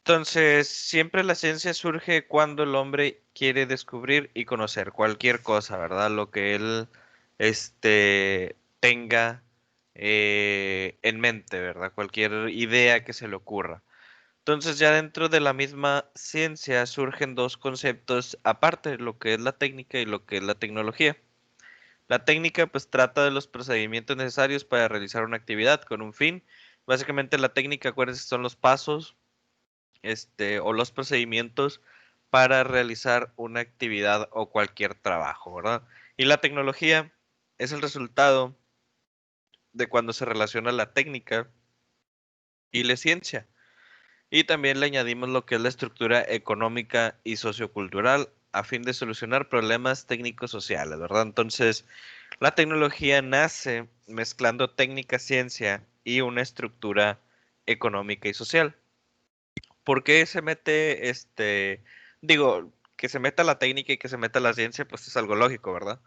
Entonces, siempre la ciencia surge cuando el hombre quiere descubrir y conocer cualquier cosa, ¿verdad? Lo que él, tenga en mente, ¿verdad? Cualquier idea que se le ocurra. Entonces, ya dentro de la misma ciencia surgen dos conceptos aparte, lo que es la técnica y lo que es la tecnología. La técnica, pues, trata de los procedimientos necesarios para realizar una actividad con un fin. Básicamente, la técnica, acuérdense, son los pasos o los procedimientos para realizar una actividad o cualquier trabajo, ¿verdad? Y la tecnología es el resultado de cuando se relaciona la técnica y la ciencia. Y también le añadimos lo que es la estructura económica y sociocultural a fin de solucionar problemas técnicos sociales, ¿verdad? Entonces, la tecnología nace mezclando técnica, ciencia y una estructura económica y social. ¿Por qué se mete digo, que se meta la técnica y que se meta la ciencia, pues es algo lógico, ¿verdad?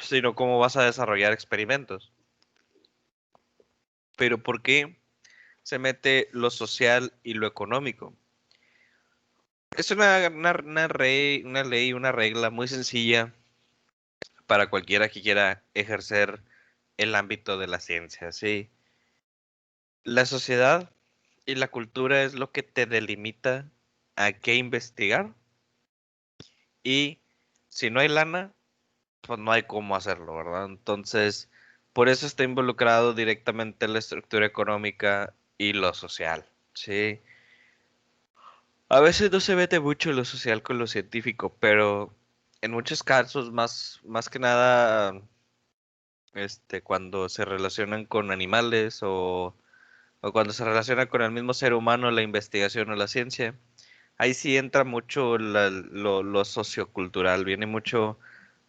Sino cómo vas a desarrollar experimentos. Pero ¿por qué se mete lo social y lo económico? Es una ley, una regla muy sencilla para cualquiera que quiera ejercer el ámbito de la ciencia, ¿sí? La sociedad y la cultura es lo que te delimita a qué investigar y si no hay lana, pues no hay cómo hacerlo, ¿verdad? Entonces, por eso está involucrado directamente la estructura económica y lo social, ¿sí? A veces no se mete mucho lo social con lo científico, pero en muchos casos, más que nada, cuando se relacionan con animales o cuando se relaciona con el mismo ser humano, la investigación o la ciencia, ahí sí entra mucho lo sociocultural, viene mucho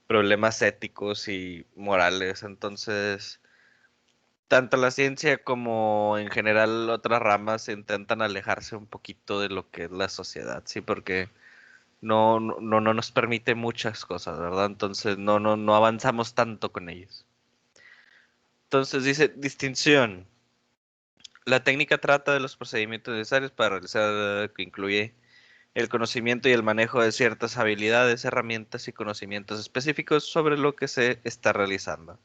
problemas éticos y morales. Entonces, tanto la ciencia como en general otras ramas intentan alejarse un poquito de lo que es la sociedad, sí, porque no nos permite muchas cosas, ¿verdad? Entonces no avanzamos tanto con ellos. Entonces dice distinción. La técnica trata de los procedimientos necesarios para realizar, que incluye el conocimiento y el manejo de ciertas habilidades, herramientas y conocimientos específicos sobre lo que se está realizando.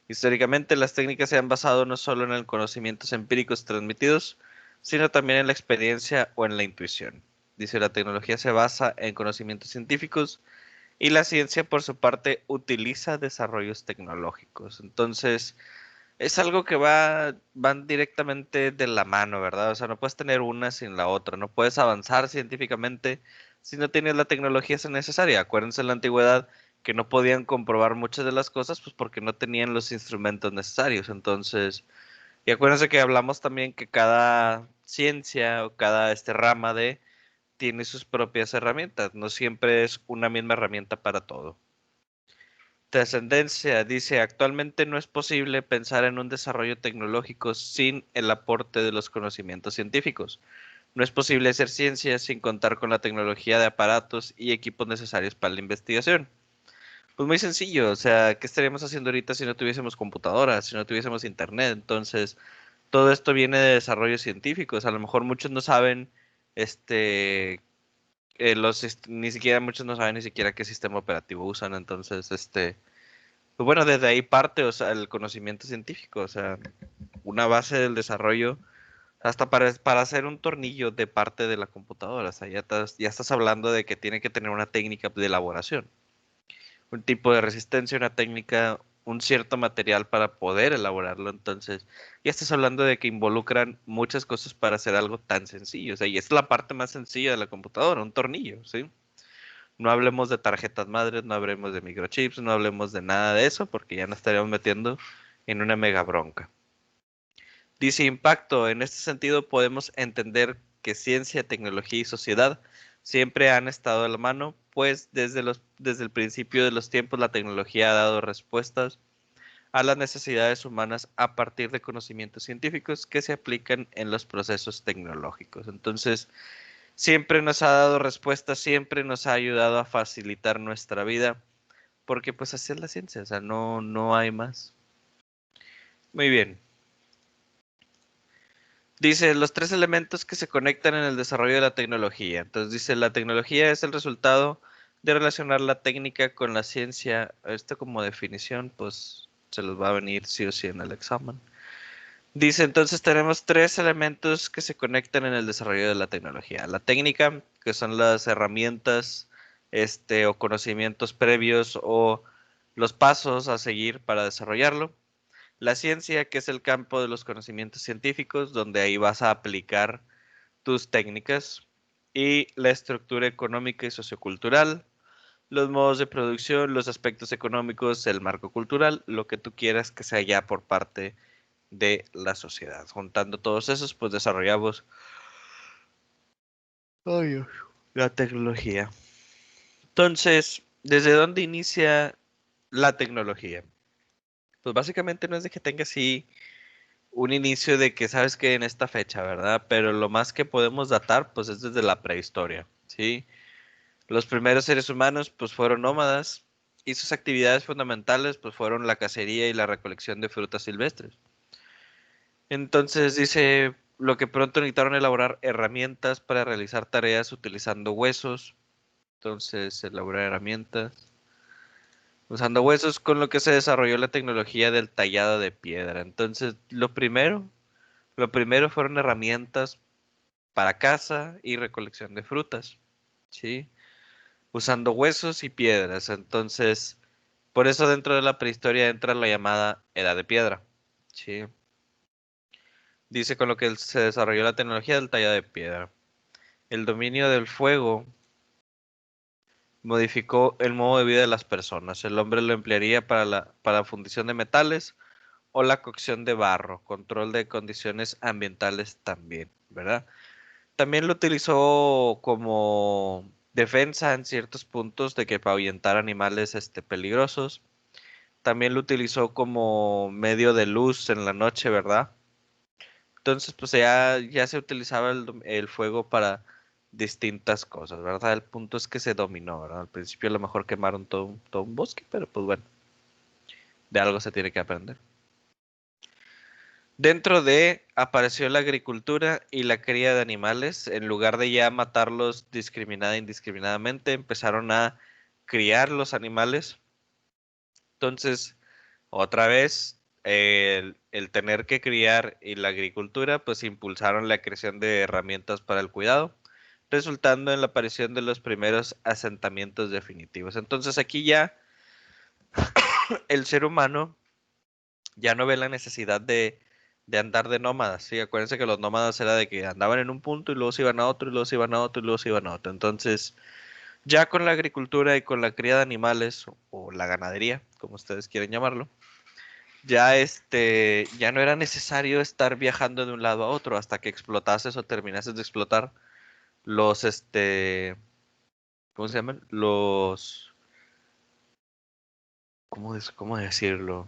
Históricamente, las técnicas se han basado no solo en los conocimientos empíricos transmitidos, sino también en la experiencia o en la intuición. Dice, la tecnología se basa en conocimientos científicos y la ciencia, por su parte, utiliza desarrollos tecnológicos. Entonces, es algo que van directamente de la mano, ¿verdad? O sea, no puedes tener una sin la otra, no puedes avanzar científicamente si no tienes la tecnología necesaria. Acuérdense en la antigüedad que no podían comprobar muchas de las cosas, pues porque no tenían los instrumentos necesarios. Entonces, y acuérdense que hablamos también que cada ciencia o cada rama tiene sus propias herramientas, no siempre es una misma herramienta para todo. Trascendencia dice, actualmente no es posible pensar en un desarrollo tecnológico sin el aporte de los conocimientos científicos. No es posible hacer ciencia sin contar con la tecnología de aparatos y equipos necesarios para la investigación. Pues muy sencillo, o sea, ¿qué estaríamos haciendo ahorita si no tuviésemos computadoras, si no tuviésemos internet? Entonces, todo esto viene de desarrollos científicos. A lo mejor muchos no saben, ni siquiera muchos no saben ni siquiera qué sistema operativo usan. Entonces, pues bueno, desde ahí parte, o sea, el conocimiento científico, o sea, una base del desarrollo, hasta para hacer un tornillo de parte de la computadora, o sea, ya estás hablando de que tiene que tener una técnica de elaboración, un tipo de resistencia, una técnica, un cierto material para poder elaborarlo, entonces, ya estás hablando de que involucran muchas cosas para hacer algo tan sencillo, o sea, y es la parte más sencilla de la computadora, un tornillo, ¿sí? No hablemos de tarjetas madres, no hablemos de microchips, no hablemos de nada de eso, porque ya nos estaríamos metiendo en una mega bronca. Dice impacto. En este sentido podemos entender que ciencia, tecnología y sociedad siempre han estado de la mano, pues desde el principio de los tiempos la tecnología ha dado respuestas a las necesidades humanas a partir de conocimientos científicos que se aplican en los procesos tecnológicos. Entonces, siempre nos ha dado respuestas, siempre nos ha ayudado a facilitar nuestra vida, porque pues así es la ciencia, o sea, no hay más. Muy bien. Dice, los tres elementos que se conectan en el desarrollo de la tecnología. Entonces dice, la tecnología es el resultado de relacionar la técnica con la ciencia. Esto como definición, pues se los va a venir sí o sí en el examen. Dice, entonces tenemos tres elementos que se conectan en el desarrollo de la tecnología. La técnica, que son las herramientas, o conocimientos previos o los pasos a seguir para desarrollarlo. La ciencia, que es el campo de los conocimientos científicos, donde ahí vas a aplicar tus técnicas. Y la estructura económica y sociocultural, los modos de producción, los aspectos económicos, el marco cultural, lo que tú quieras que sea ya por parte de la sociedad. Juntando todos esos, pues desarrollamos ay, Dios, la tecnología. Entonces, ¿desde dónde inicia la tecnología? Pues básicamente no es de que tenga así un inicio de que sabes que en esta fecha, ¿verdad? Pero lo más que podemos datar, pues es desde la prehistoria, ¿sí? Los primeros seres humanos, pues fueron nómadas y sus actividades fundamentales, pues fueron la cacería y la recolección de frutas silvestres. Entonces dice, lo que pronto necesitaron elaborar herramientas para realizar tareas utilizando huesos. Entonces, elaborar herramientas usando huesos, con lo que se desarrolló la tecnología del tallado de piedra. Entonces, lo primero fueron herramientas para caza y recolección de frutas, ¿sí? Usando huesos y piedras. Entonces, por eso dentro de la prehistoria entra la llamada Edad de Piedra, ¿sí? Dice con lo que se desarrolló la tecnología del tallado de piedra. El dominio del fuego modificó el modo de vida de las personas. El hombre lo emplearía para la fundición de metales o la cocción de barro, control de condiciones ambientales también, ¿verdad? También lo utilizó como defensa en ciertos puntos de que para ahuyentar animales peligrosos. También lo utilizó como medio de luz en la noche, ¿verdad? Entonces, pues ya se utilizaba el fuego para distintas cosas, ¿verdad? El punto es que se dominó, ¿verdad? Al principio a lo mejor quemaron todo un bosque, pero pues bueno, de algo se tiene que aprender. Dentro de apareció la agricultura y la cría de animales. En lugar de ya matarlos discriminada e indiscriminadamente, empezaron a criar los animales. Entonces, otra vez, el tener que criar y la agricultura, pues impulsaron la creación de herramientas para el cuidado, resultando en la aparición de los primeros asentamientos definitivos. Entonces aquí ya el ser humano ya no ve la necesidad de andar de nómadas, ¿sí? Acuérdense que los nómadas era de que andaban en un punto y luego se iban a otro y luego se iban a otro y luego se iban a otro. Entonces, ya con la agricultura y con la cría de animales o la ganadería, como ustedes quieren llamarlo, ya no era necesario estar viajando de un lado a otro hasta que explotases o terminases de explotar los, ¿cómo se llaman? ¿Cómo decirlo?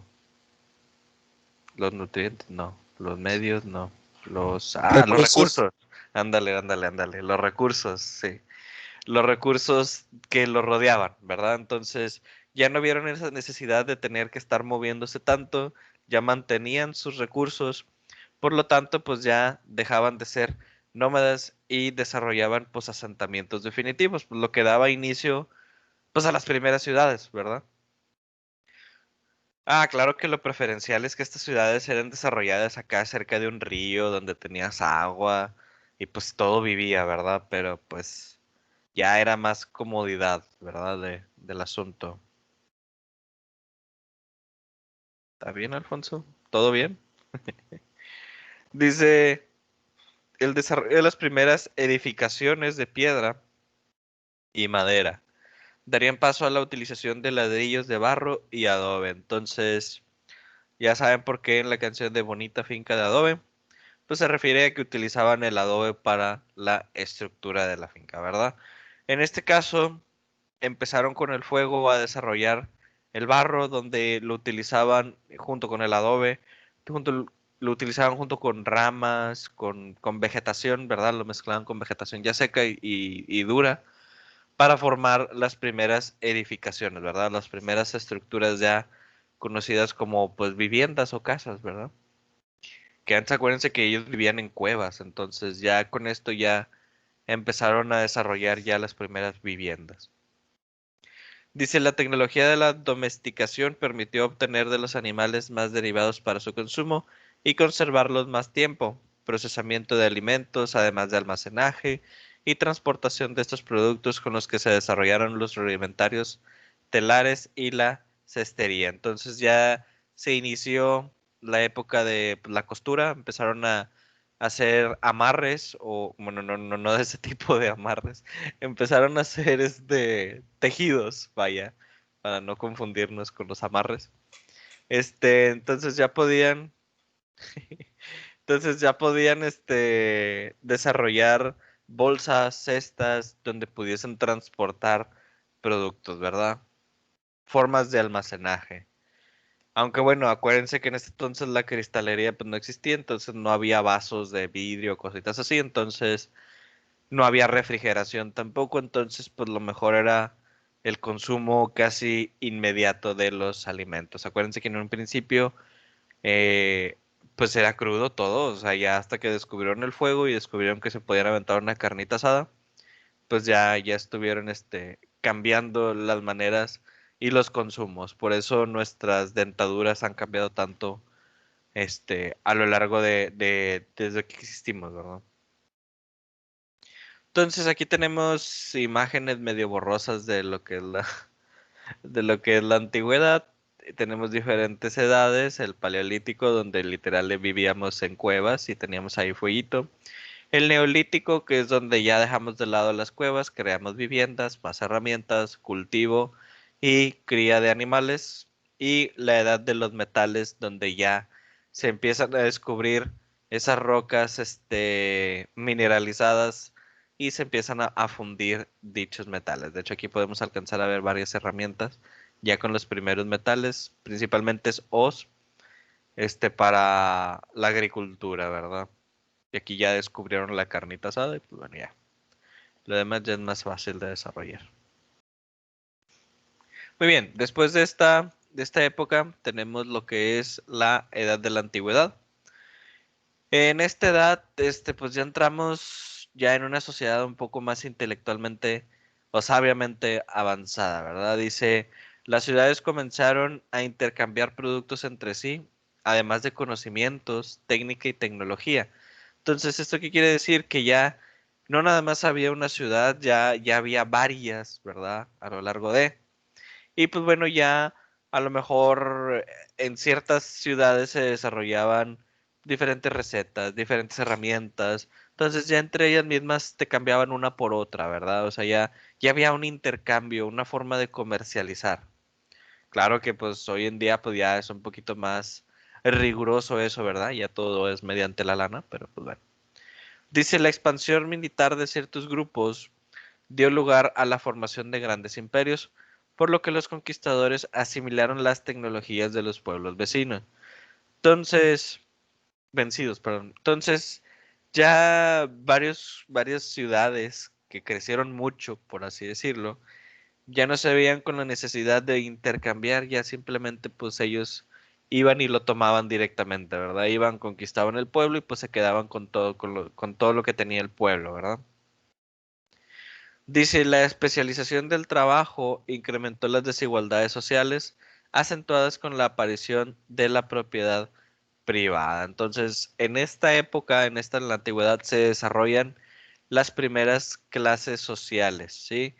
Los nutrientes, no. Los medios, no. Los Recursos. recursos. Ándale, ándale, ándale. Los recursos, sí. Los recursos que lo rodeaban, ¿verdad? Entonces, ya no vieron esa necesidad de tener que estar moviéndose tanto, ya mantenían sus recursos, por lo tanto, pues ya dejaban de ser nómadas y desarrollaban pues asentamientos definitivos, pues, lo que daba inicio pues a las primeras ciudades, ¿verdad? Ah, claro que lo preferencial es que estas ciudades eran desarrolladas acá cerca de un río donde tenías agua y pues todo vivía, ¿verdad? Pero pues ya era más comodidad, ¿verdad? Del asunto. ¿Está bien, Alfonso? ¿Todo bien? Dice, el desarrollo de las primeras edificaciones de piedra y madera darían paso a la utilización de ladrillos de barro y adobe. Entonces, ya saben por qué en la canción de Bonita Finca de Adobe, pues se refiere a que utilizaban el adobe para la estructura de la finca, ¿verdad? En este caso, empezaron con el fuego a desarrollar el barro, donde lo utilizaban junto con el adobe, lo utilizaban junto con ramas, con vegetación, ¿verdad? Lo mezclaban con vegetación ya seca y dura para formar las primeras edificaciones, ¿verdad? Las primeras estructuras ya conocidas como pues viviendas o casas, ¿verdad? Que antes acuérdense que ellos vivían en cuevas, entonces ya con esto ya empezaron a desarrollar ya las primeras viviendas. Dice, la tecnología de la domesticación permitió obtener de los animales más derivados para su consumo y conservarlos más tiempo, procesamiento de alimentos, además de almacenaje y transportación de estos productos con los que se desarrollaron los rudimentarios telares y la cestería. Entonces ya se inició la época de pues, la costura, empezaron a hacer amarres o, bueno, no de ese tipo de amarres, empezaron a hacer tejidos, vaya, para no confundirnos con los amarres. Entonces ya podían, desarrollar bolsas, cestas, donde pudiesen transportar productos, ¿verdad? Formas de almacenaje. Aunque bueno, acuérdense que en ese entonces la cristalería pues no existía, entonces no había vasos de vidrio, cositas así, entonces no había refrigeración tampoco, entonces pues lo mejor era el consumo casi inmediato de los alimentos. Acuérdense que en un principio pues era crudo todo, o sea, ya hasta que descubrieron el fuego y descubrieron que se podían aventar una carnita asada, pues ya estuvieron cambiando las maneras y los consumos. Por eso nuestras dentaduras han cambiado tanto a lo largo desde que existimos, ¿verdad? Entonces aquí tenemos imágenes medio borrosas de lo que es de lo que es la antigüedad. Tenemos diferentes edades, el paleolítico donde literal vivíamos en cuevas y teníamos ahí fueguito. El neolítico, que es donde ya dejamos de lado las cuevas, creamos viviendas, más herramientas, cultivo y cría de animales. Y la edad de los metales, donde ya se empiezan a descubrir esas rocas, mineralizadas y se empiezan a fundir dichos metales. De hecho, aquí podemos alcanzar a ver varias herramientas ya con los primeros metales, principalmente es hoz, para la agricultura, ¿verdad? Y aquí ya descubrieron la carnita asada y pues bueno, ya. Lo demás ya es más fácil de desarrollar. Muy bien, después de esta época tenemos lo que es la edad de la antigüedad. En esta edad, pues ya entramos ya en una sociedad un poco más intelectualmente o sabiamente avanzada, ¿verdad? Dice, las ciudades comenzaron a intercambiar productos entre sí, además de conocimientos, técnica y tecnología. Entonces, ¿esto qué quiere decir? Que ya no nada más había una ciudad, ya había varias, ¿verdad? A lo largo de. Y pues bueno, ya a lo mejor en ciertas ciudades se desarrollaban diferentes recetas, diferentes herramientas. Entonces ya entre ellas mismas te cambiaban una por otra, ¿verdad? O sea, ya había un intercambio, una forma de comercializar. Claro que pues hoy en día pues ya es un poquito más riguroso eso, ¿verdad? Ya todo es mediante la lana, pero pues bueno. Dice, la expansión militar de ciertos grupos dio lugar a la formación de grandes imperios, por lo que los conquistadores asimilaron las tecnologías de los pueblos vecinos. Entonces, vencidos, perdón. Entonces, ya varias ciudades que crecieron mucho, por así decirlo, ya no se veían con la necesidad de intercambiar, ya simplemente pues ellos iban y lo tomaban directamente, ¿verdad? Iban, conquistaban el pueblo y pues se quedaban con todo, con todo lo que tenía el pueblo, ¿verdad? Dice, la especialización del trabajo incrementó las desigualdades sociales acentuadas con la aparición de la propiedad privada. Entonces, en esta época, en la antigüedad, se desarrollan las primeras clases sociales, ¿sí?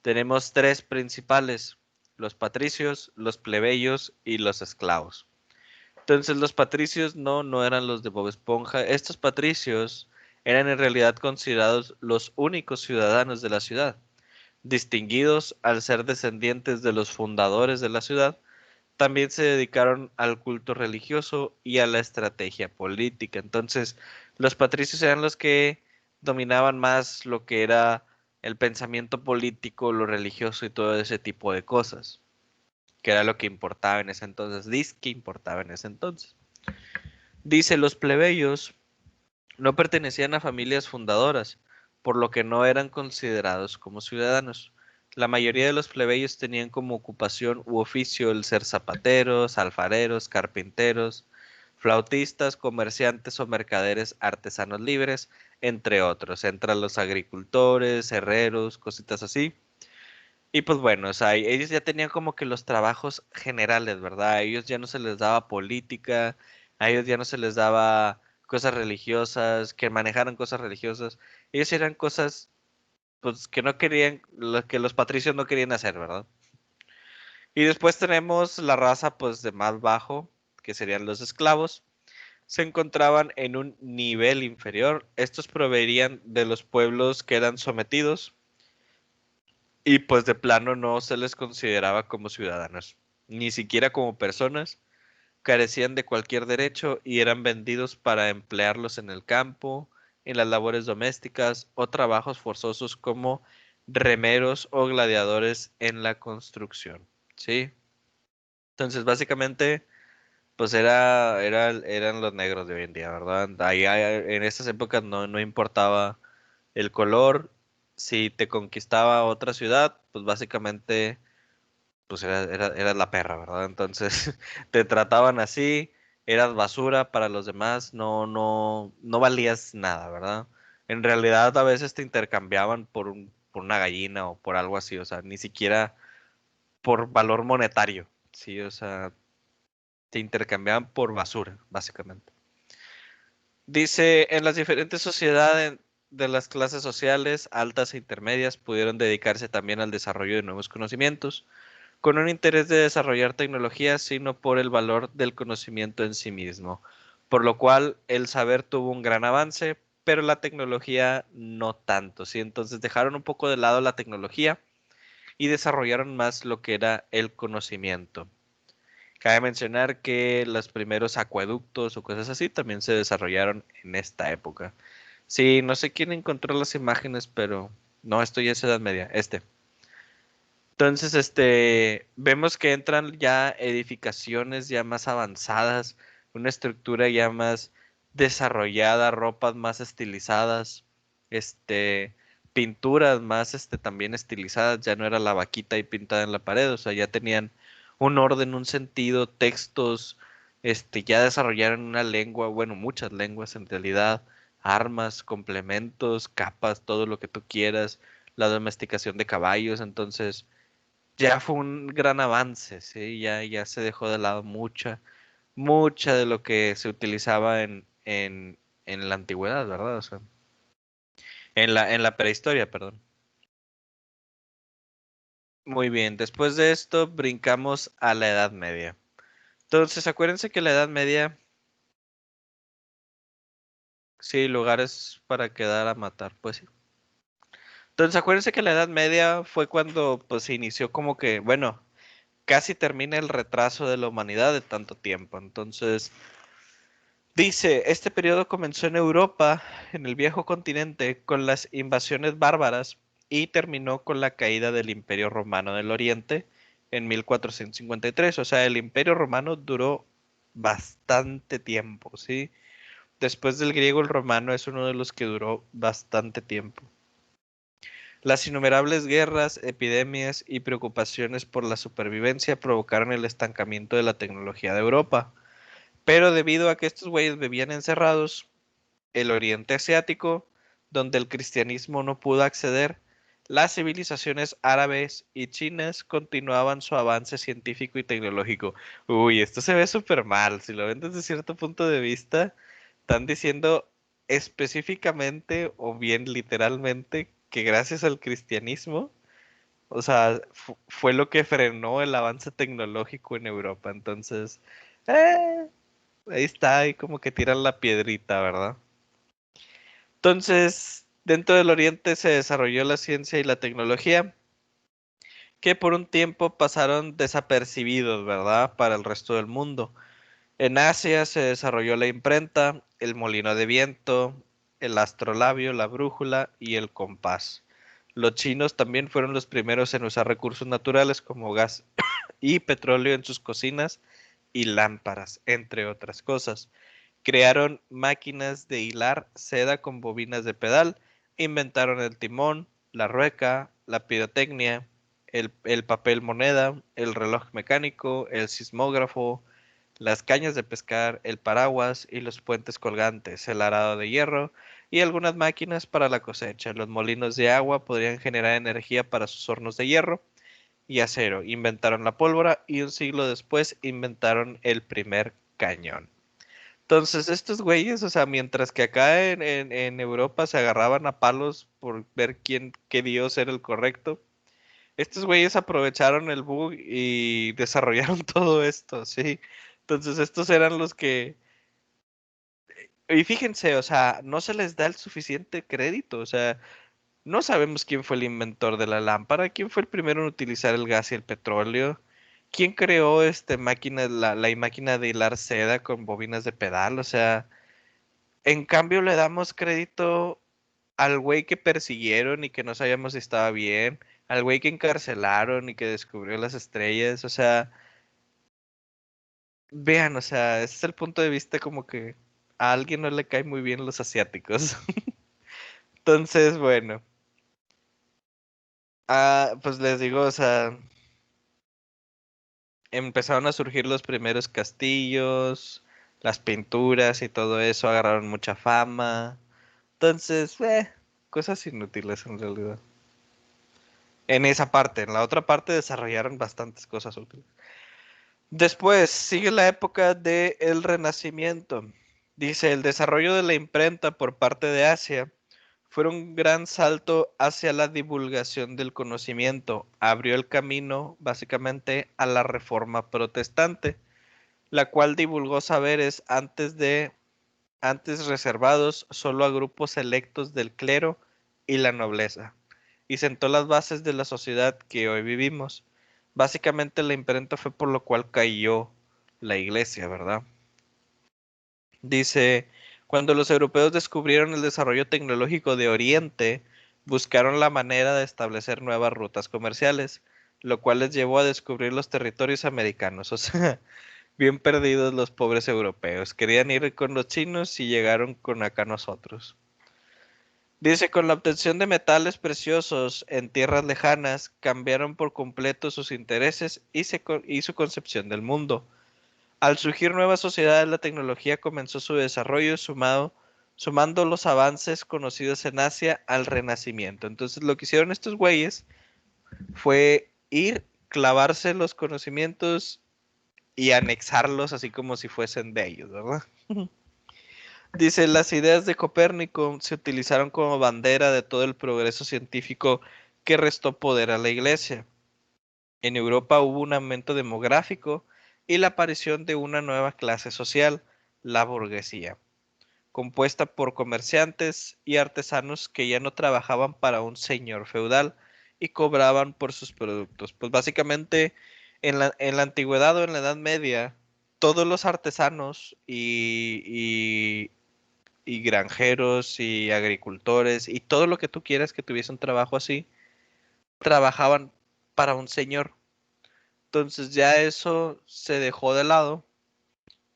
Tenemos tres principales, los patricios, los plebeyos y los esclavos. Entonces los patricios no eran los de Bob Esponja. Estos patricios eran en realidad considerados los únicos ciudadanos de la ciudad, distinguidos al ser descendientes de los fundadores de la ciudad. También se dedicaron al culto religioso y a la estrategia política. Entonces, los patricios eran los que dominaban más lo que era el pensamiento político, lo religioso y todo ese tipo de cosas, que era lo que importaba en ese entonces, dice que importaba en ese entonces. Dice, los plebeyos no pertenecían a familias fundadoras, por lo que no eran considerados como ciudadanos. La mayoría de los plebeyos tenían como ocupación u oficio el ser zapateros, alfareros, carpinteros. flautistas, comerciantes o mercaderes artesanos libres, entre otros. Entran los agricultores, herreros, cositas así. Y pues bueno, o sea, ellos ya tenían como que los trabajos generales, ¿verdad? A ellos ya no se les daba política, a ellos ya no se les daba cosas religiosas, que manejaran cosas religiosas. Ellos eran cosas, pues, que no querían, lo que los patricios no querían hacer, ¿verdad? Y después tenemos la raza, pues, de más bajo, que serían los esclavos. Se encontraban en un nivel inferior. Estos provenían de los pueblos que eran sometidos y pues de plano no se les consideraba como ciudadanos, ni siquiera como personas, carecían de cualquier derecho y eran vendidos para emplearlos en el campo, en las labores domésticas o trabajos forzosos como remeros o gladiadores en la construcción. ¿Sí? Entonces, básicamente, pues eran los negros de hoy en día, ¿verdad? En estas épocas no importaba el color. Si te conquistaba otra ciudad, pues básicamente pues eras la perra, ¿verdad? Entonces te trataban así, eras basura para los demás, no valías nada, ¿verdad? En realidad a veces te intercambiaban por una gallina o por algo así, o sea, ni siquiera por valor monetario, sí, o sea, te intercambiaban por basura, básicamente. Dice, en las diferentes sociedades de las clases sociales, altas e intermedias, pudieron dedicarse también al desarrollo de nuevos conocimientos con un interés de desarrollar tecnología, sino por el valor del conocimiento en sí mismo, por lo cual el saber tuvo un gran avance, pero la tecnología no tanto, ¿sí? Entonces dejaron un poco de lado la tecnología y desarrollaron más lo que era el conocimiento. Cabe mencionar que los primeros acueductos o cosas así también se desarrollaron en esta época. Sí, no sé quién encontró las imágenes, pero no, esto ya es Edad Media, este. Entonces, vemos que entran ya edificaciones ya más avanzadas, una estructura ya más desarrollada, ropas más estilizadas, este, pinturas más, también estilizadas, ya no era la vaquita ahí pintada en la pared, o sea, ya tenían un orden, un sentido, textos, ya desarrollaron una lengua, bueno, muchas lenguas en realidad, armas, complementos, capas, todo lo que tú quieras, la domesticación de caballos, entonces ya fue un gran avance, ¿sí? Ya se dejó de lado mucha de lo que se utilizaba en la antigüedad, ¿verdad? O sea, en la prehistoria, perdón. Muy bien, después de esto brincamos a la Edad Media. Entonces, acuérdense que la Edad Media, sí, lugares para quedar a matar, pues sí. Entonces, acuérdense que la Edad Media fue cuando pues se inició como que, bueno, casi termina el retraso de la humanidad de tanto tiempo. Entonces, dice, este periodo comenzó en Europa, en el viejo continente, con las invasiones bárbaras y terminó con la caída del Imperio Romano del Oriente en 1453. O sea, el Imperio Romano duró bastante tiempo, ¿sí? Después del griego, el romano es uno de los que duró bastante tiempo. Las innumerables guerras, epidemias y preocupaciones por la supervivencia provocaron el estancamiento de la tecnología de Europa. Pero debido a que estos güeyes vivían encerrados, el Oriente Asiático, donde el cristianismo no pudo acceder, las civilizaciones árabes y chinas continuaban su avance científico y tecnológico. Uy, esto se ve súper mal. Si lo ven desde cierto punto de vista, están diciendo específicamente o bien literalmente que gracias al cristianismo, o sea, fue lo que frenó el avance tecnológico en Europa. Entonces, eh, ahí está, ahí como que tiran la piedrita, ¿verdad? Entonces, dentro del Oriente se desarrolló la ciencia y la tecnología, que por un tiempo pasaron desapercibidos, ¿verdad? Para el resto del mundo. En Asia se desarrolló la imprenta, el molino de viento, el astrolabio, la brújula y el compás. Los chinos también fueron los primeros en usar recursos naturales como gas y petróleo en sus cocinas y lámparas, entre otras cosas. Crearon máquinas de hilar seda con bobinas de pedal, inventaron el timón, la rueca, la pirotecnia, el papel moneda, el reloj mecánico, el sismógrafo, las cañas de pescar, el paraguas y los puentes colgantes, el arado de hierro y algunas máquinas para la cosecha. Los molinos de agua podrían generar energía para sus hornos de hierro y acero. Inventaron la pólvora y un siglo después inventaron el primer cañón. Entonces, estos güeyes, o sea, mientras que acá en Europa se agarraban a palos por ver qué dios era el correcto, estos güeyes aprovecharon el bug y desarrollaron todo esto, ¿sí? Entonces, estos eran los que... Y fíjense, o sea, no se les da el suficiente crédito, o sea, no sabemos quién fue el inventor de la lámpara, quién fue el primero en utilizar el gas y el petróleo, quién creó la máquina de hilar seda con bobinas de pedal, o sea... En cambio, le damos crédito al güey que persiguieron y que no sabíamos si estaba bien, al güey que encarcelaron y que descubrió las estrellas, o sea, vean, o sea, ese es el punto de vista como que a alguien no le caen muy bien los asiáticos. Entonces, bueno, pues les digo, o sea, empezaron a surgir los primeros castillos, las pinturas y todo eso, agarraron mucha fama. Entonces, cosas inútiles en realidad. En esa parte, en la otra parte desarrollaron bastantes cosas útiles. Después sigue la época del Renacimiento. Dice, el desarrollo de la imprenta por parte de Asia fue un gran salto hacia la divulgación del conocimiento. Abrió el camino básicamente a la reforma protestante, la cual divulgó saberes antes reservados solo a grupos selectos del clero y la nobleza, y sentó las bases de la sociedad que hoy vivimos. Básicamente la imprenta fue por lo cual cayó la iglesia, ¿verdad? Dice, cuando los europeos descubrieron el desarrollo tecnológico de Oriente, buscaron la manera de establecer nuevas rutas comerciales, lo cual les llevó a descubrir los territorios americanos. O sea, bien perdidos los pobres europeos. Querían ir con los chinos y llegaron con acá nosotros. Dice, con la obtención de metales preciosos en tierras lejanas, cambiaron por completo sus intereses y su concepción del mundo. Al surgir nuevas sociedades, la tecnología comenzó su desarrollo sumando los avances conocidos en Asia al Renacimiento. Entonces, lo que hicieron estos güeyes fue ir, clavarse los conocimientos y anexarlos así como si fuesen de ellos, ¿verdad? Dice, las ideas de Copérnico se utilizaron como bandera de todo el progreso científico que restó poder a la Iglesia. En Europa hubo un aumento demográfico y la aparición de una nueva clase social, la burguesía, compuesta por comerciantes y artesanos que ya no trabajaban para un señor feudal y cobraban por sus productos. Pues básicamente en la antigüedad o en la Edad Media, todos los artesanos y granjeros y agricultores y todo lo que tú quieras que tuviese un trabajo así, trabajaban para un señor. Entonces ya eso se dejó de lado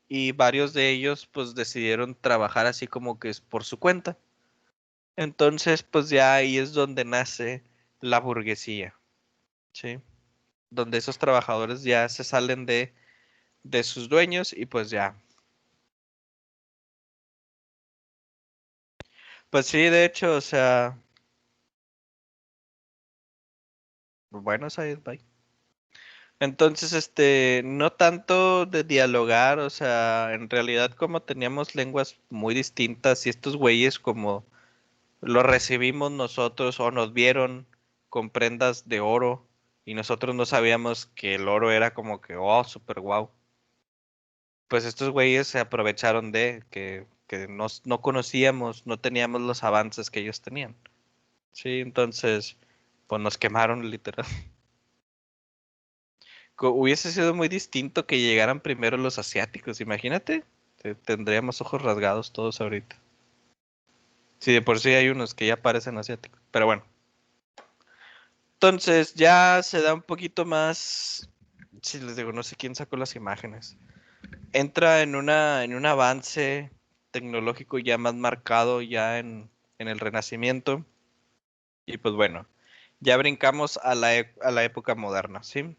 y varios de ellos pues decidieron trabajar así como que es por su cuenta. Entonces pues ya ahí es donde nace la burguesía, ¿sí? Donde esos trabajadores ya se salen de sus dueños y pues ya. Pues sí, de hecho, o sea, Buenos Aires, bye. Entonces, no tanto de dialogar, o sea, en realidad como teníamos lenguas muy distintas y estos güeyes como lo recibimos nosotros o nos vieron con prendas de oro y nosotros no sabíamos que el oro era como que, oh, super guau. Pues estos güeyes se aprovecharon que no conocíamos, no teníamos los avances que ellos tenían. Sí, entonces, pues nos quemaron literal. Hubiese sido muy distinto que llegaran primero los asiáticos, imagínate. Tendríamos ojos rasgados todos ahorita. Sí, de por sí hay unos que ya parecen asiáticos. Pero bueno. Entonces ya se da un poquito más. Si les digo, no sé quién sacó las imágenes. Entra en un avance tecnológico ya más marcado ya en el Renacimiento. Y pues bueno, ya brincamos a la época moderna, ¿sí?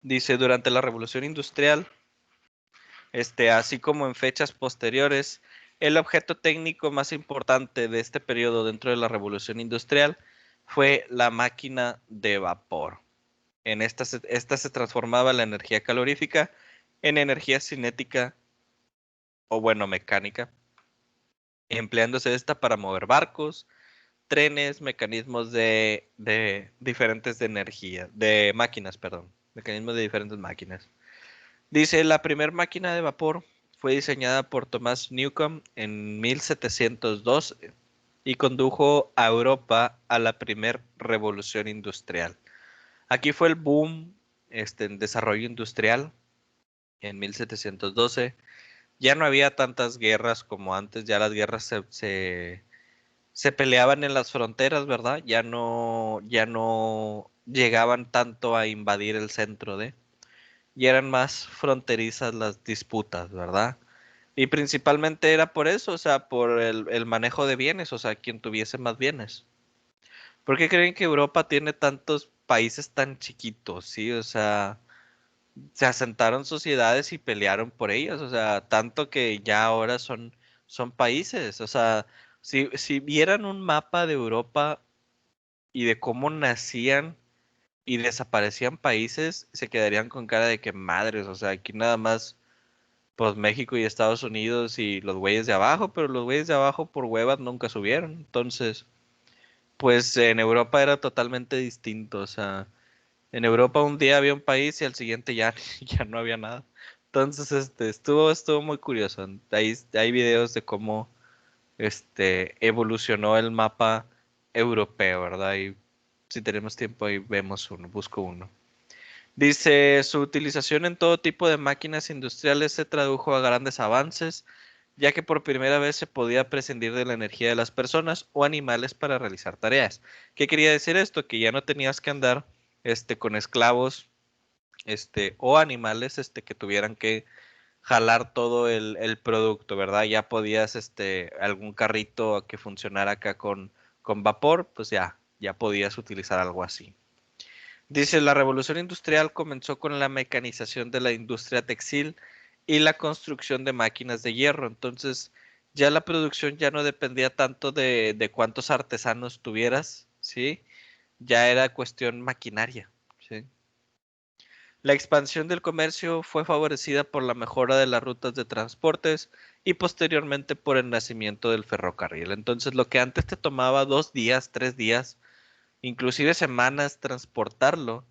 Dice, durante la Revolución Industrial. así como en fechas posteriores. El objeto técnico más importante de este periodo dentro de la Revolución Industrial fue la máquina de vapor. En esta se transformaba la energía calorífica en energía cinética o bueno, mecánica, empleándose esta para mover barcos, trenes, mecanismos de diferentes de energía, de máquinas, perdón, mecanismos de diferentes máquinas. Dice, la primera máquina de vapor fue diseñada por Thomas Newcomb en 1712 y condujo a Europa a la primera revolución industrial. Aquí fue el boom en desarrollo industrial en 1712. Ya no había tantas guerras como antes, ya las guerras se peleaban en las fronteras, ¿verdad? Ya no llegaban tanto a invadir el centro y eran más fronterizas las disputas, ¿verdad? Y principalmente era por eso, o sea, por el manejo de bienes, o sea, quien tuviese más bienes. ¿Por qué creen que Europa tiene tantos países tan chiquitos, sí? O sea, se asentaron sociedades y pelearon por ellas, o sea, tanto que ya ahora son países, o sea, si vieran un mapa de Europa y de cómo nacían y desaparecían países, se quedarían con cara de que madres, o sea, aquí nada más, pues México y Estados Unidos y los güeyes de abajo, pero los güeyes de abajo por huevas nunca subieron, entonces, pues en Europa era totalmente distinto, o sea, en Europa un día había un país y al siguiente ya, ya no había nada. Entonces, estuvo muy curioso. Hay videos de cómo evolucionó el mapa europeo, ¿verdad? Y si tenemos tiempo ahí vemos uno, busco uno. Dice, su utilización en todo tipo de máquinas industriales se tradujo a grandes avances, ya que por primera vez se podía prescindir de la energía de las personas o animales para realizar tareas. ¿Qué quería decir esto? Que ya no tenías que andar con esclavos o animales que tuvieran que jalar todo el producto, ¿verdad? Ya podías algún carrito que funcionara acá con vapor, pues ya podías utilizar algo así. Dice, la revolución industrial comenzó con la mecanización de la industria textil y la construcción de máquinas de hierro. Entonces, ya la producción ya no dependía tanto de cuántos artesanos tuvieras, ¿sí? Ya era cuestión maquinaria, ¿sí? La expansión del comercio fue favorecida por la mejora de las rutas de transportes y posteriormente por el nacimiento del ferrocarril. Entonces, lo que antes te tomaba 2 días, 3 días, inclusive semanas transportarlo,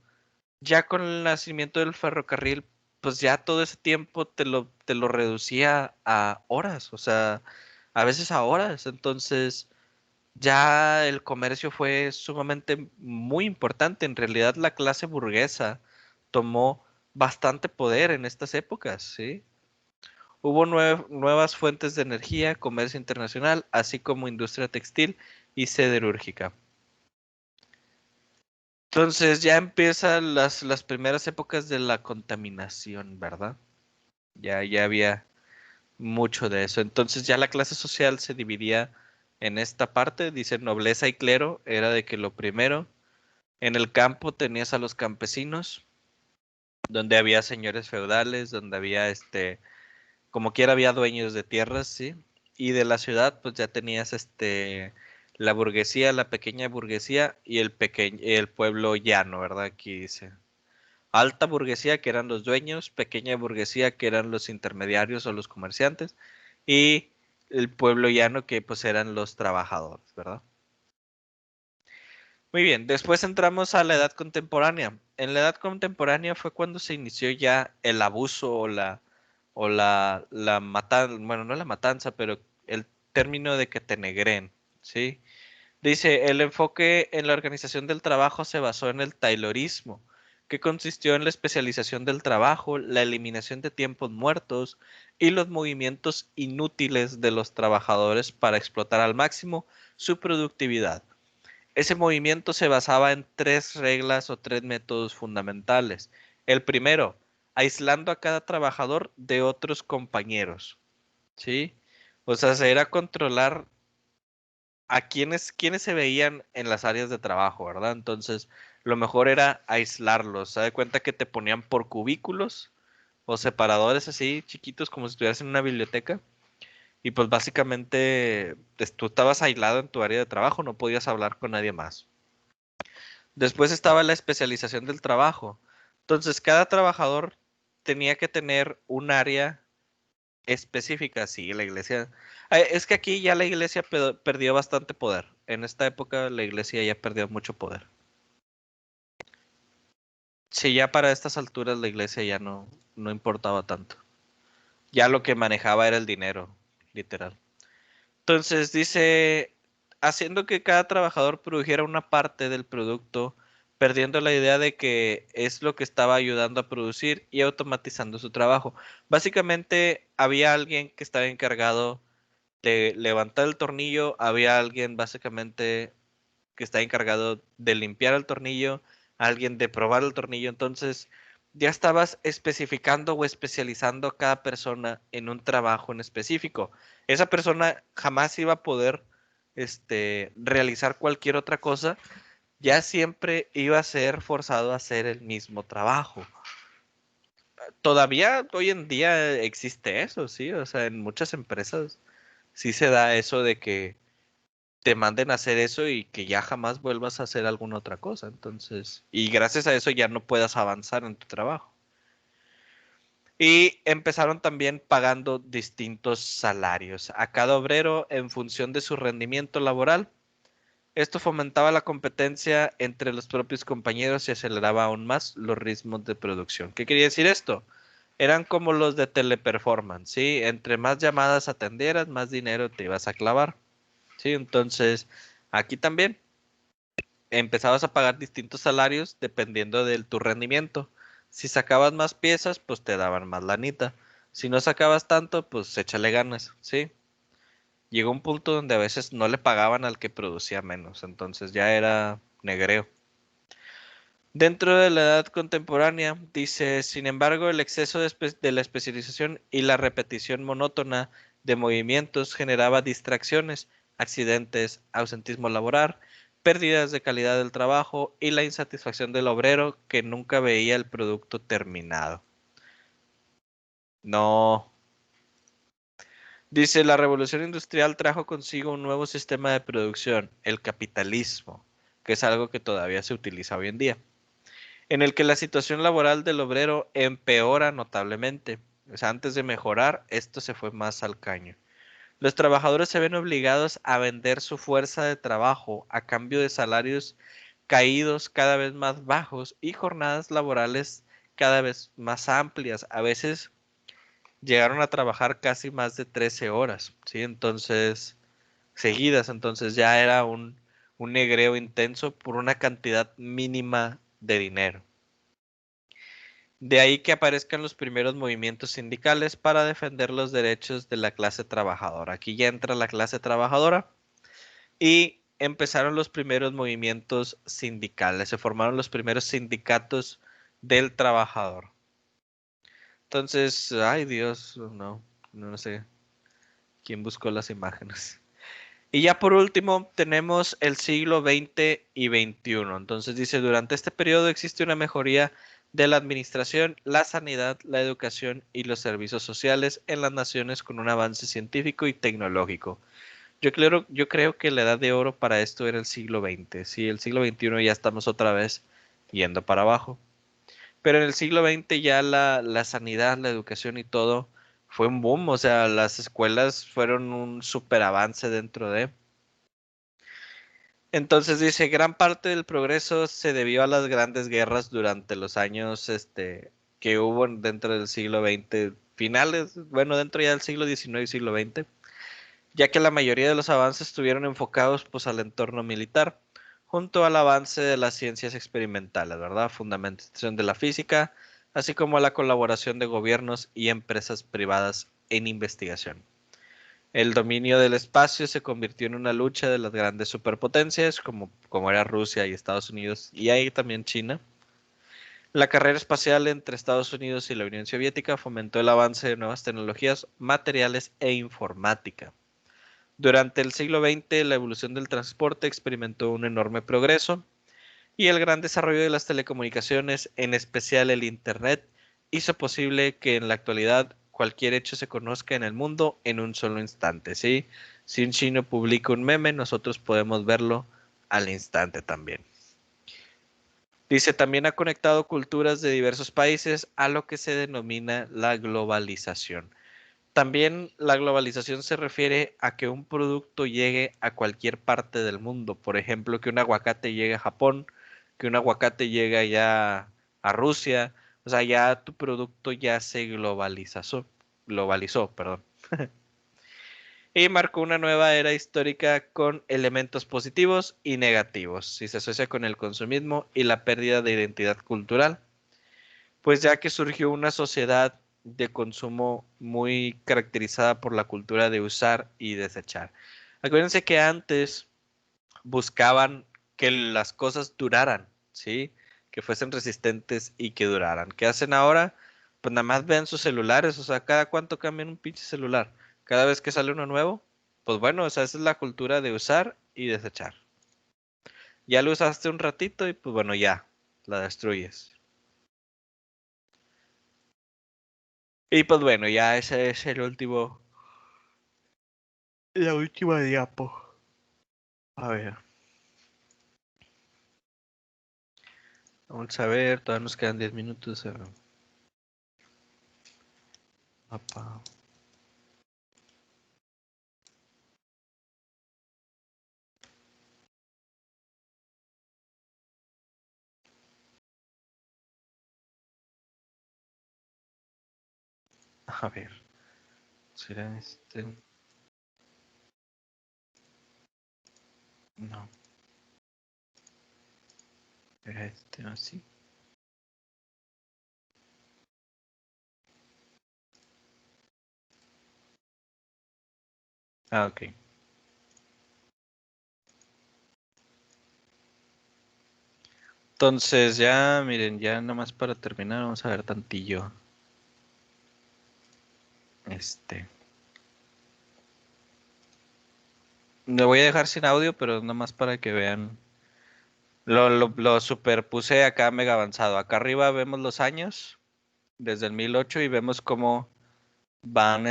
ya con el nacimiento del ferrocarril, pues ya todo ese tiempo te lo reducía a horas, o sea, a veces a horas. Entonces, ya el comercio fue sumamente muy importante. En realidad, la clase burguesa tomó bastante poder en estas épocas, ¿sí? Hubo nuevas fuentes de energía, comercio internacional, así como industria textil y siderúrgica. Entonces ya empiezan las primeras épocas de la contaminación, ¿verdad? Ya había mucho de eso. Entonces ya la clase social se dividía en esta parte, dice nobleza y clero, era de que lo primero, en el campo tenías a los campesinos, donde había señores feudales, donde había como quiera había dueños de tierras, sí, y de la ciudad pues ya tenías la burguesía, la pequeña burguesía y el pueblo llano, ¿verdad? Aquí dice. Alta burguesía, que eran los dueños, pequeña burguesía, que eran los intermediarios o los comerciantes, y el pueblo llano, que pues eran los trabajadores, ¿verdad? Muy bien, después entramos a la edad contemporánea. En la edad contemporánea fue cuando se inició ya el abuso o la matanza, bueno, no la matanza, pero el término de que te negren, ¿sí? Dice, el enfoque en la organización del trabajo se basó en el Taylorismo, que consistió en la especialización del trabajo, la eliminación de tiempos muertos y los movimientos inútiles de los trabajadores para explotar al máximo su productividad. Ese movimiento se basaba en 3 reglas o 3 métodos fundamentales. El primero, aislando a cada trabajador de otros compañeros, ¿sí? O sea, era controlar a quienes se veían en las áreas de trabajo, ¿verdad? Entonces, lo mejor era aislarlos. Se da cuenta que te ponían por cubículos, o separadores así chiquitos como si estuvieras en una biblioteca. Y pues básicamente tú estabas aislado en tu área de trabajo, no podías hablar con nadie más. Después estaba la especialización del trabajo. Entonces cada trabajador tenía que tener un área específica, sí, la iglesia. Es que aquí ya la iglesia perdió bastante poder. En esta época la iglesia ya perdió mucho poder. Sí, ya para estas alturas la iglesia ya no importaba tanto. Ya lo que manejaba era el dinero, literal. Entonces dice, haciendo que cada trabajador produjera una parte del producto, perdiendo la idea de que es lo que estaba ayudando a producir y automatizando su trabajo. Básicamente había alguien que estaba encargado de levantar el tornillo, había alguien básicamente que está encargado de limpiar el tornillo, alguien de probar el tornillo, entonces ya estabas especificando o especializando a cada persona en un trabajo en específico. Esa persona jamás iba a poder realizar cualquier otra cosa, ya siempre iba a ser forzado a hacer el mismo trabajo. Todavía hoy en día existe eso, sí, o sea, en muchas empresas sí se da eso de que te manden a hacer eso y que ya jamás vuelvas a hacer alguna otra cosa. Entonces, y gracias a eso ya no puedas avanzar en tu trabajo. Y empezaron también pagando distintos salarios a cada obrero en función de su rendimiento laboral. Esto fomentaba la competencia entre los propios compañeros y aceleraba aún más los ritmos de producción. ¿Qué quería decir esto? Eran como los de teleperformance, ¿sí? Entre más llamadas atendieras, más dinero te ibas a clavar, ¿sí? Entonces, aquí también empezabas a pagar distintos salarios dependiendo de tu rendimiento. Si sacabas más piezas, pues te daban más lanita. Si no sacabas tanto, pues échale ganas, ¿sí? Llegó un punto donde a veces no le pagaban al que producía menos, entonces ya era negreo. Dentro de la edad contemporánea, dice, sin embargo, el exceso de la especialización y la repetición monótona de movimientos generaba distracciones, accidentes, ausentismo laboral, pérdidas de calidad del trabajo y la insatisfacción del obrero que nunca veía el producto terminado. No. Dice, la revolución industrial trajo consigo un nuevo sistema de producción, el capitalismo, que es algo que todavía se utiliza hoy en día, en el que la situación laboral del obrero empeora notablemente. O sea, antes de mejorar, esto se fue más al caño. Los trabajadores se ven obligados a vender su fuerza de trabajo a cambio de salarios caídos cada vez más bajos y jornadas laborales cada vez más amplias. A veces llegaron a trabajar casi más de 13 horas, ¿sí? Entonces, seguidas, entonces ya era un negreo intenso por una cantidad mínima de dinero. De ahí que aparezcan los primeros movimientos sindicales para defender los derechos de la clase trabajadora. Aquí ya entra la clase trabajadora y empezaron los primeros movimientos sindicales. Se formaron los primeros sindicatos del trabajador. Entonces, ay Dios, no sé quién buscó las imágenes. Y ya por último tenemos el siglo XX y XXI. Entonces dice, durante este periodo existe una mejoría de la administración, la sanidad, la educación y los servicios sociales en las naciones con un avance científico y tecnológico. Yo creo que la edad de oro para esto era el siglo XX. Sí, el siglo XXI ya estamos otra vez yendo para abajo. Pero en el siglo XX ya la sanidad, la educación y todo fue un boom. O sea, las escuelas fueron un super avance dentro de... Entonces dice, gran parte del progreso se debió a las grandes guerras durante los años que hubo dentro del siglo XX, finales, bueno, dentro ya del siglo XIX y siglo XX, ya que la mayoría de los avances estuvieron enfocados pues al entorno militar, junto al avance de las ciencias experimentales, ¿verdad? Fundamentación de la física, así como a la colaboración de gobiernos y empresas privadas en investigación. El dominio del espacio se convirtió en una lucha de las grandes superpotencias, como era Rusia y Estados Unidos, y ahí también China. La carrera espacial entre Estados Unidos y la Unión Soviética fomentó el avance de nuevas tecnologías, materiales e informática. Durante el siglo XX, la evolución del transporte experimentó un enorme progreso y el gran desarrollo de las telecomunicaciones, en especial el Internet, hizo posible que en la actualidad cualquier hecho se conozca en el mundo en un solo instante, ¿sí? Si un chino publica un meme, nosotros podemos verlo al instante también. Dice, también ha conectado culturas de diversos países a lo que se denomina la globalización. También la globalización se refiere a que un producto llegue a cualquier parte del mundo. Por ejemplo, que un aguacate llegue a Japón, que un aguacate llegue ya a Rusia. O sea, ya tu producto ya se globalizó, perdón. Y marcó una nueva era histórica con elementos positivos y negativos, y se asocia con el consumismo y la pérdida de identidad cultural, pues ya que surgió una sociedad de consumo muy caracterizada por la cultura de usar y desechar. Acuérdense que antes buscaban que las cosas duraran, ¿sí? Que fuesen resistentes y que duraran. ¿Qué hacen ahora? Pues nada más vean sus celulares, o sea, cada cuánto cambian un pinche celular. Cada vez que sale uno nuevo, pues bueno, o sea, esa es la cultura de usar y desechar. Ya lo usaste un ratito y pues bueno, ya, la destruyes. Y pues bueno, ya ese es el último, la última diapo. A ver, vamos a ver, todavía nos quedan 10 minutos. Apa. A ver, ¿será este? No, era este así. Ah, ok. Entonces ya, miren, ya nomás para terminar, vamos a ver tantillo. Este. Lo voy a dejar sin audio, pero nomás para que vean. Lo superpuse acá mega avanzado. Acá arriba vemos los años, desde el 1008, y vemos cómo van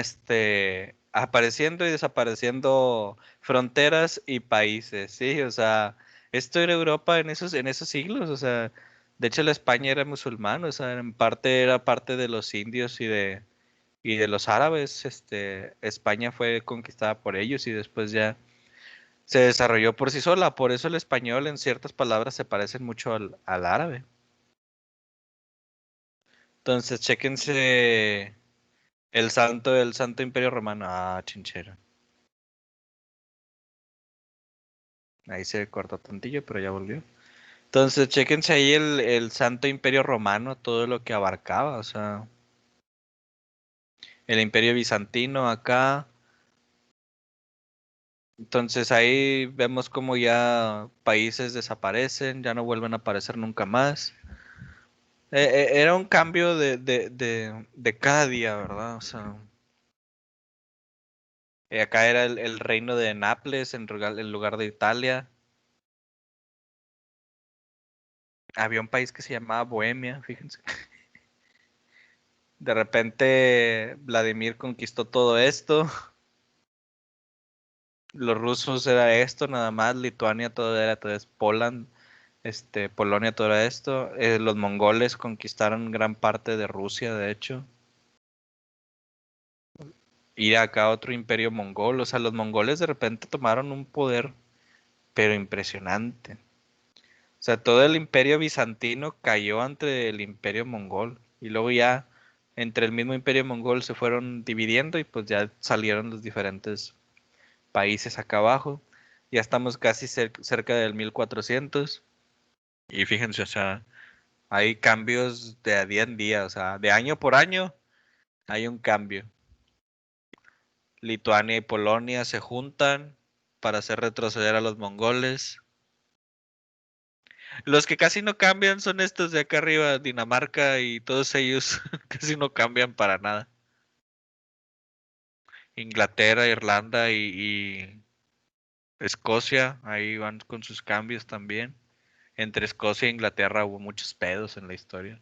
apareciendo y desapareciendo fronteras y países, ¿sí? O sea, esto era Europa en esos siglos, o sea, de hecho la España era musulmán, o sea, en parte era parte de los indios y de los árabes, España fue conquistada por ellos y después ya se desarrolló por sí sola, por eso el español en ciertas palabras se parece mucho al árabe. Entonces, chéquense el Santo Imperio Romano, chinchero. Ahí se cortó tantillo, pero ya volvió. Entonces, chéquense ahí el Santo Imperio Romano, todo lo que abarcaba, o sea, el Imperio Bizantino acá. Entonces ahí vemos como ya países desaparecen, ya no vuelven a aparecer nunca más. Era un cambio de cada día, ¿verdad? O sea, acá era el reino de Nápoles en lugar de Italia. Había un país que se llamaba Bohemia, fíjense. De repente Vladimir conquistó todo esto. Los rusos era esto, nada más. Lituania todo es Poland. Polonia todo era esto. Los mongoles conquistaron gran parte de Rusia, de hecho. Y acá otro imperio mongol. O sea, los mongoles de repente tomaron un poder, pero impresionante. O sea, todo el imperio bizantino cayó ante el imperio mongol. Y luego ya entre el mismo imperio mongol se fueron dividiendo y pues ya salieron los diferentes países acá abajo. Ya estamos casi cerca del 1400. Y fíjense, o sea, hay cambios de día en día, o sea, de año por año hay un cambio. Lituania y Polonia se juntan para hacer retroceder a los mongoles. Los que casi no cambian son estos de acá arriba, Dinamarca y todos ellos casi no cambian para nada. Inglaterra, Irlanda y Escocia, ahí van con sus cambios también. Entre Escocia e Inglaterra hubo muchos pedos en la historia.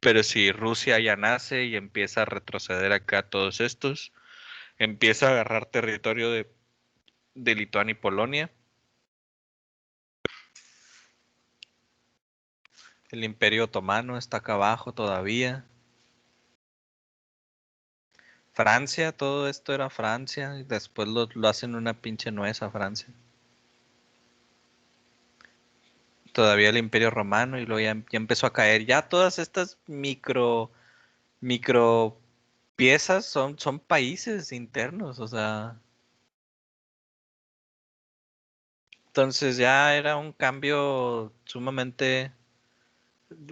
Pero si Rusia ya nace y empieza a retroceder acá todos estos, empieza a agarrar territorio de Lituania y Polonia. El Imperio Otomano está acá abajo todavía. Francia, todo esto era Francia, y después lo hacen una pinche nuez a Francia. Todavía el Imperio Romano y luego ya empezó a caer. Ya todas estas micro piezas son países internos, o sea. Entonces ya era un cambio sumamente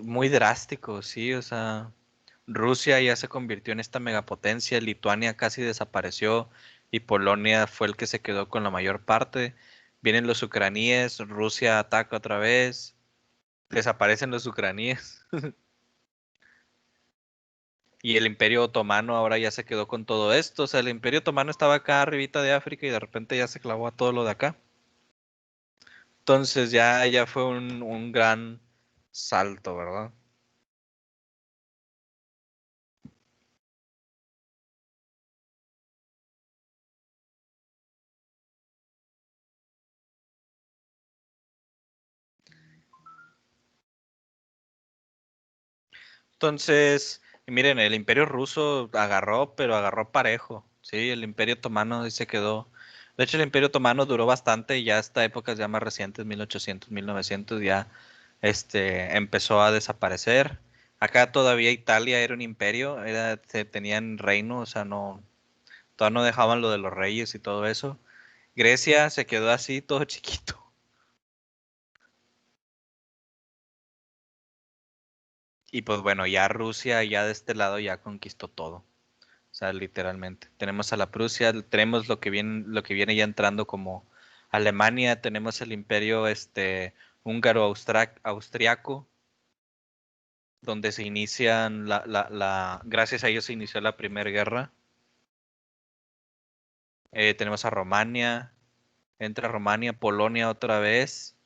muy drástico, sí, o sea. Rusia ya se convirtió en esta megapotencia, Lituania casi desapareció y Polonia fue el que se quedó con la mayor parte. Vienen los ucranies, Rusia ataca otra vez, desaparecen los ucranies y el Imperio Otomano ahora ya se quedó con todo esto. O sea, el Imperio Otomano estaba acá arribita de África y de repente ya se clavó a todo lo de acá. Entonces ya fue un gran salto, ¿verdad? Entonces, miren, el Imperio Ruso agarró, pero agarró parejo. Sí, el Imperio Otomano ahí se quedó. De hecho, el Imperio Otomano duró bastante y ya hasta épocas ya más recientes, 1800, 1900, ya empezó a desaparecer. Acá todavía Italia era un imperio, tenían reino, o sea, todavía no dejaban lo de los reyes y todo eso. Grecia se quedó así, todo chiquito. Y pues bueno, ya Rusia, ya de este lado, ya conquistó todo. O sea, literalmente. Tenemos a la Prusia, tenemos lo que viene ya entrando como Alemania, tenemos el imperio húngaro-austriaco, donde se inician gracias a ellos se inició la Primera Guerra. Tenemos a Romania, entra Romania, Polonia otra vez.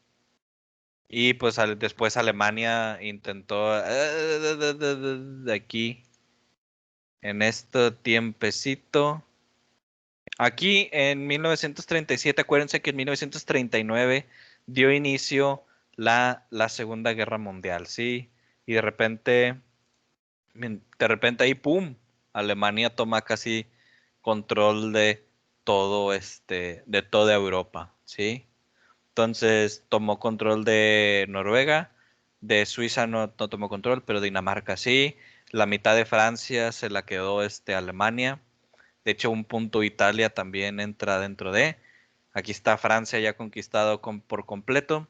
Y pues después Alemania intentó de aquí, en este tiempecito. Aquí en 1937, acuérdense que en 1939 dio inicio la Segunda Guerra Mundial, ¿sí? Y de repente ahí, ¡pum! Alemania toma casi control de toda Europa, ¿sí? Entonces tomó control de Noruega, de Suiza no tomó control, pero Dinamarca sí. La mitad de Francia se la quedó Alemania. De hecho, un punto Italia también entra dentro de. Aquí está Francia ya conquistado por completo.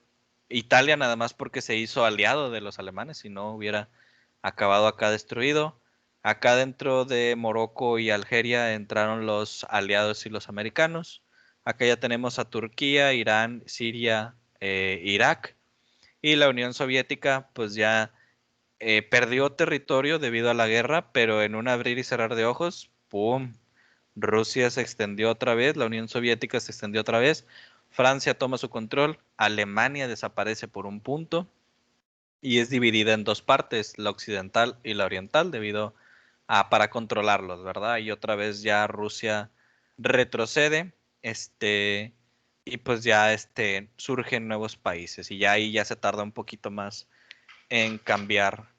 Italia nada más porque se hizo aliado de los alemanes, si no hubiera acabado acá destruido. Acá dentro de Morocco y Algeria entraron los aliados y los americanos. Acá ya tenemos a Turquía, Irán, Siria, Irak. Y la Unión Soviética pues ya perdió territorio debido a la guerra, pero en un abrir y cerrar de ojos, ¡pum! Rusia se extendió otra vez, la Unión Soviética se extendió otra vez, Francia toma su control, Alemania desaparece por un punto y es dividida en dos partes, la occidental y la oriental, debido a para controlarlos, ¿verdad? Y otra vez ya Rusia retrocede, y pues ya surgen nuevos países y ya ahí ya se tarda un poquito más en cambiar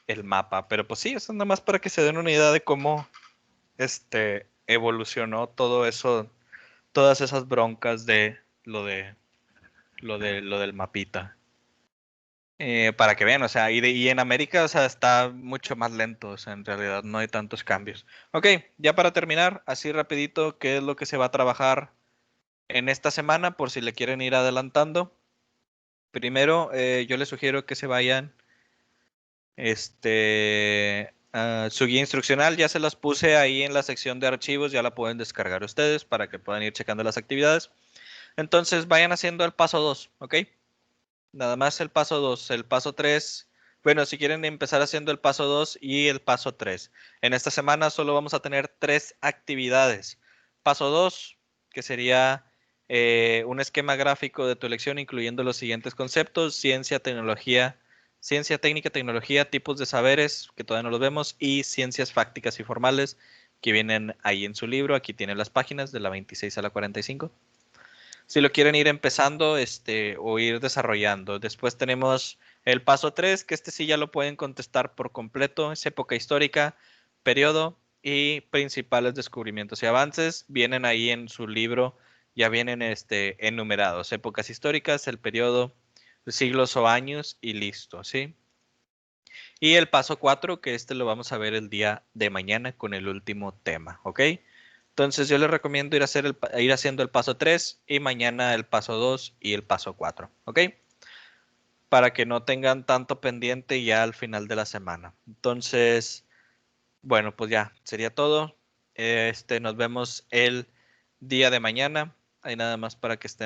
el mapa. Pero pues sí, eso es nada más para que se den una idea de cómo evolucionó todo eso, todas esas broncas de lo del mapita. Para que vean, o sea, y en América, o sea, está mucho más lento, o sea, en realidad no hay tantos cambios. Ok, ya para terminar, así rapidito, ¿qué es lo que se va a trabajar en esta semana? Por si le quieren ir adelantando. Primero, yo les sugiero que se vayan. Su guía instruccional ya se las puse ahí en la sección de archivos, ya la pueden descargar ustedes para que puedan ir checando las actividades. Entonces vayan haciendo el paso 2, ¿ok? Nada más el paso 2, el paso 3. Bueno, si quieren empezar haciendo el paso 2 y el paso 3. En esta semana solo vamos a tener 3 actividades. Paso 2, que sería un esquema gráfico de tu elección incluyendo los siguientes conceptos: ciencia, tecnología, ciencia, técnica, tecnología, tipos de saberes, que todavía no los vemos, y ciencias fácticas y formales, que vienen ahí en su libro. Aquí tienen las páginas de la 26 a la 45. Si lo quieren ir empezando, o ir desarrollando. Después tenemos el paso 3, que sí ya lo pueden contestar por completo. Es época histórica, periodo y principales descubrimientos y avances. Vienen ahí en su libro, ya vienen enumerados. Épocas históricas, el periodo, siglos o años y listo, ¿sí? Y el paso 4, que lo vamos a ver el día de mañana con el último tema, ¿ok? Entonces yo les recomiendo ir haciendo el paso 3 y mañana el paso 2 y el paso 4, ¿ok? Para que no tengan tanto pendiente ya al final de la semana. Entonces, bueno, pues ya sería todo. Nos vemos el día de mañana. Hay nada más para que estén